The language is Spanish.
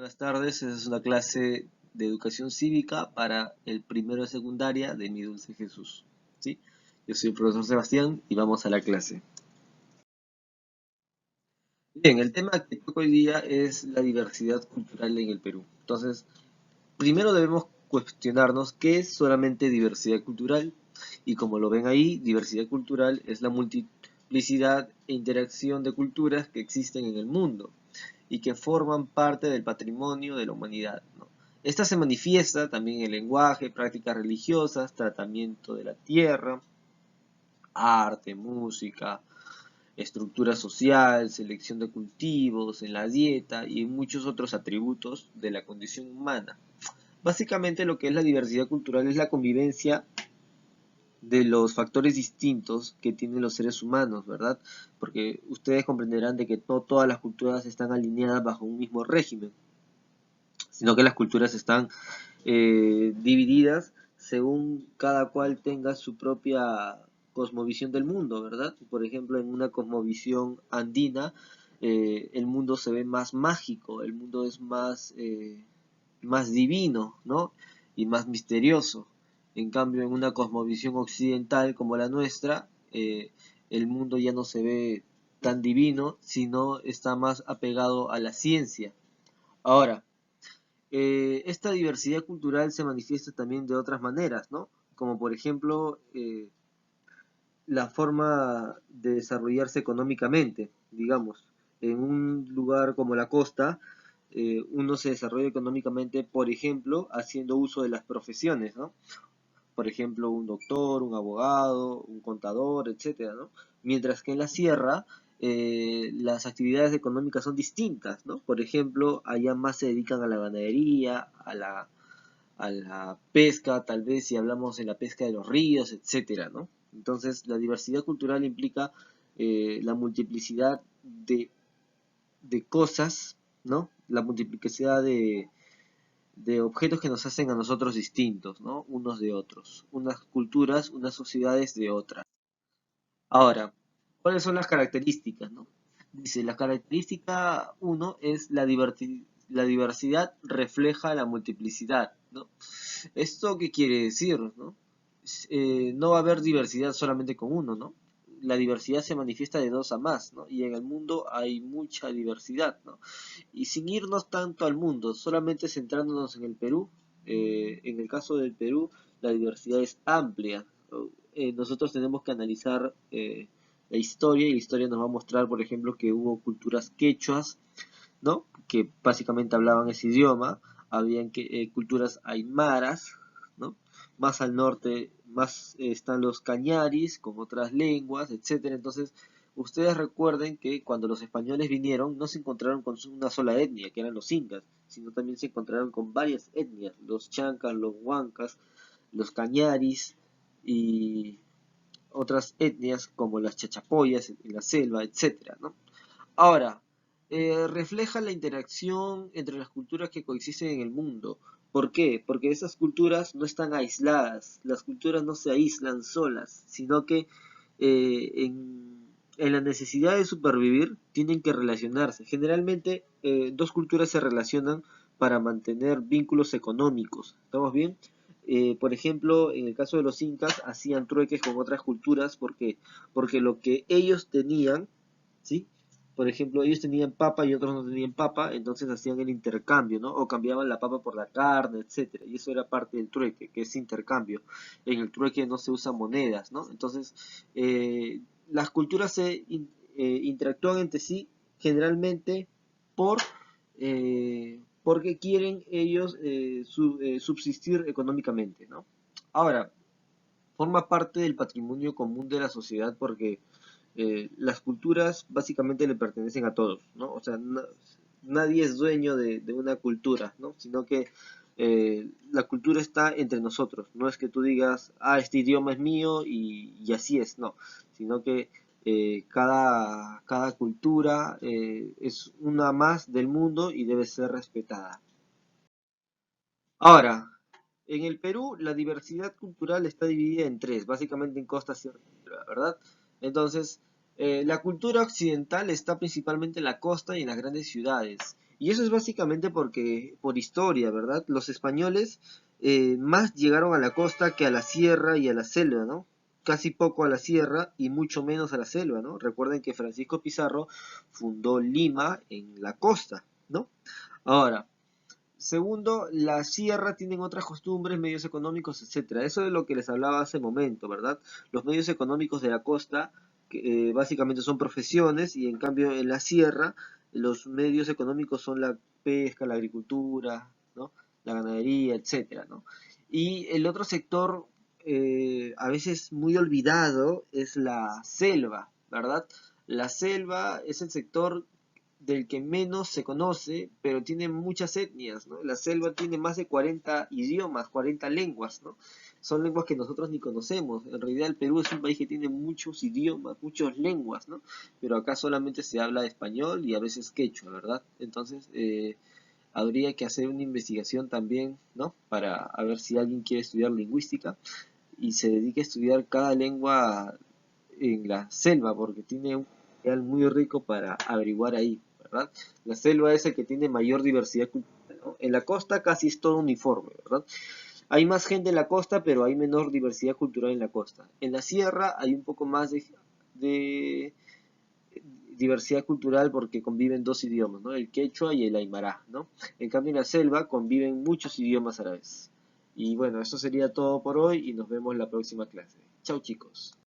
Buenas tardes, esta es una clase de educación cívica para el primero de secundaria de Mi Dulce Jesús. ¿Sí? Yo soy el profesor Sebastián y vamos a la clase. Bien, el tema que toco hoy día es la diversidad cultural en el Perú. Entonces, primero debemos cuestionarnos qué es solamente diversidad cultural. Y como lo ven ahí, diversidad cultural es la multiplicidad e interacción de culturas que existen en el mundo y que forman parte del patrimonio de la humanidad, ¿no? Esta se manifiesta también en el lenguaje, prácticas religiosas, tratamiento de la tierra, arte, música, estructura social, selección de cultivos, en la dieta y en muchos otros atributos de la condición humana. Básicamente lo que es la diversidad cultural es la convivencia de los factores distintos que tienen los seres humanos, ¿verdad? Porque ustedes comprenderán de que no todas las culturas están alineadas bajo un mismo régimen, sino que las culturas están divididas según cada cual tenga su propia cosmovisión del mundo, ¿verdad? Por ejemplo, en una cosmovisión andina, el mundo se ve más mágico, el mundo es más divino, ¿no? Y más misterioso. En cambio, en una cosmovisión occidental como la nuestra, el mundo ya no se ve tan divino, sino está más apegado a la ciencia. Ahora, esta diversidad cultural se manifiesta también de otras maneras, ¿no? Como por ejemplo la forma de desarrollarse económicamente, digamos. En un lugar como la costa, uno se desarrolla económicamente, por ejemplo, haciendo uso de las profesiones, ¿no? Por ejemplo, un doctor, un abogado, un contador, etcétera, ¿no? Mientras que en la sierra las actividades económicas son distintas, ¿no? Por ejemplo, allá más se dedican a la ganadería, a la pesca, tal vez si hablamos de la pesca de los ríos, etcétera, ¿no? Entonces, la diversidad cultural implica la multiplicidad de cosas, ¿no? La multiplicidad de objetos que nos hacen a nosotros distintos, ¿no? Unos de otros. Unas culturas, unas sociedades de otras. Ahora, ¿cuáles son las características, no? Dice, la característica uno es la diversidad refleja la multiplicidad, ¿no? ¿Esto qué quiere decir, no? No va a haber diversidad solamente con uno, ¿no? La diversidad se manifiesta de dos a más, ¿no? Y en el mundo hay mucha diversidad, ¿no? Y sin irnos tanto al mundo, solamente centrándonos en el Perú, en el caso del Perú, la diversidad es amplia. Nosotros tenemos que analizar la historia, y la historia nos va a mostrar, por ejemplo, que hubo culturas quechuas, ¿no? Que básicamente hablaban ese idioma, habían culturas aymaras, ¿no? Más al norte, más están los cañaris, con otras lenguas, etcétera. Entonces, ustedes recuerden que cuando los españoles vinieron, no se encontraron con una sola etnia, que eran los incas, sino también se encontraron con varias etnias, los chancas, los huancas, los cañaris y otras etnias como las chachapoyas en la selva, etcétera, ¿no? Ahora, refleja la interacción entre las culturas que coexisten en el mundo. ¿Por qué? Porque esas culturas no están aisladas, las culturas no se aíslan solas, sino que en la necesidad de supervivir tienen que relacionarse. Generalmente dos culturas se relacionan para mantener vínculos económicos. ¿Estamos bien? Por ejemplo, en el caso de los incas, hacían trueques con otras culturas porque lo que ellos tenían, ¿sí? Por ejemplo, ellos tenían papa y otros no tenían papa, entonces hacían el intercambio, ¿no? O cambiaban la papa por la carne, etcétera. Y eso era parte del trueque, que es intercambio. En el trueque no se usan monedas, ¿no? Entonces, las culturas interactúan entre sí generalmente porque quieren ellos subsistir económicamente, ¿no? Ahora, forma parte del patrimonio común de la sociedad porque las culturas básicamente le pertenecen a todos, ¿no? O sea, nadie es dueño de una cultura, ¿no? Sino que la cultura está entre nosotros. No es que tú digas, ah, este idioma es mío y así es, no. Sino que cada cultura es una más del mundo y debe ser respetada. Ahora, en el Perú la diversidad cultural está dividida en tres, básicamente en costa, sierra y selva, ¿verdad? Entonces, la cultura occidental está principalmente en la costa y en las grandes ciudades, Y eso es básicamente porque, por historia, ¿verdad? Los españoles más llegaron a la costa que a la sierra y a la selva, ¿no? Casi poco a la sierra y mucho menos a la selva, ¿no? Recuerden que Francisco Pizarro fundó Lima en la costa, ¿no? Ahora, segundo, la sierra tienen otras costumbres, medios económicos, etcétera. Eso es lo que les hablaba hace momento, ¿verdad? Los medios económicos de la costa que, básicamente son profesiones y en cambio en la sierra los medios económicos son la pesca, la agricultura, ¿no? La ganadería, etcétera, ¿no? Y el otro sector a veces muy olvidado es la selva, ¿verdad? La selva es el sector del que menos se conoce, pero tiene muchas etnias, ¿no? La selva tiene más de 40 idiomas, 40 lenguas, ¿no? Son lenguas que nosotros ni conocemos. En realidad el Perú es un país que tiene muchos idiomas, muchas lenguas, ¿no? Pero acá solamente se habla español y a veces quechua, ¿verdad? Entonces, habría que hacer una investigación también, ¿no? Para a ver si alguien quiere estudiar lingüística y se dedique a estudiar cada lengua en la selva, porque tiene un material muy rico para averiguar ahí, ¿verdad? La selva es el que tiene mayor diversidad cultural, ¿no? En la costa casi es todo uniforme, ¿verdad? Hay más gente en la costa, pero hay menor diversidad cultural en la costa. En la sierra hay un poco más de diversidad cultural porque conviven dos idiomas, ¿no? El quechua y el aymara, ¿no? En cambio en la selva conviven muchos idiomas árabes. Y bueno, eso sería todo por hoy y nos vemos la próxima clase. Chao chicos.